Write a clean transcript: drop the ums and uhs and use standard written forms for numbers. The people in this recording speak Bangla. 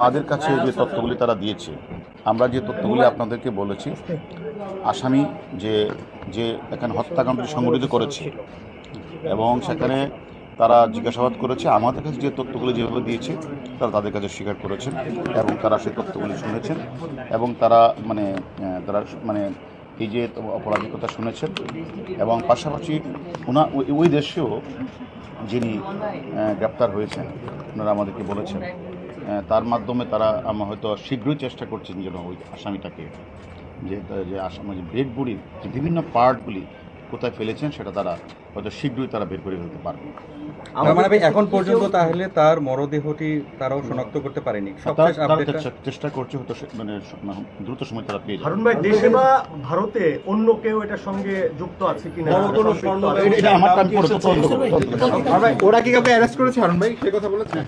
আমাদের কাছে যে তথ্যগুলি তারা দিয়েছে, আমরা যে তথ্যগুলি আপনাদেরকে বলেছি, আসামি যে যে এখানে হত্যাকাণ্ডটি সংঘটিত করেছে এবং সেখানে তারা জিজ্ঞাসাবাদ করেছে, আমাদের কাছে যে তথ্যগুলি যেভাবে দিয়েছে তারা তাদের কাছে স্বীকার করেছেন এবং তারা সেই তথ্যগুলি শুনেছেন এবং তারা মানে এই যে অপরাধের কথা শুনেছেন এবং পাশাপাশি ওই দেশেও যিনি গ্রেপ্তার হয়েছেন ওনারা আমাদেরকে বলেছেন তার মাধ্যমে তারা আমরা হয়তো শীঘ্রই চেষ্টা করছেন যেন ওই আসামিটাকে যে আসামি ডেড বডির যে বিভিন্ন পার্টগুলি কোথায় ফেলেছেন সেটা তারা হয়তো শীঘ্রই তারা বের করে ফেলতে পারবে। এখন পর্যন্ত তাহলে তার মরদেহটি তারাও শনাক্ত করতে পারেনি, চেষ্টা করছে, হয়তো মানে দ্রুত সময় তারা পেয়ে যাবে। হারুন ভাই, দেশে বা ভারতে অন্য কেউ এটার সঙ্গে যুক্ত আছে কিনা? এটা আমার টাইম পরে তদন্ত করব। ওরা কি কাউকে অ্যারেস্ট করেছে হারুন ভাই, সে কথা বলেছেন?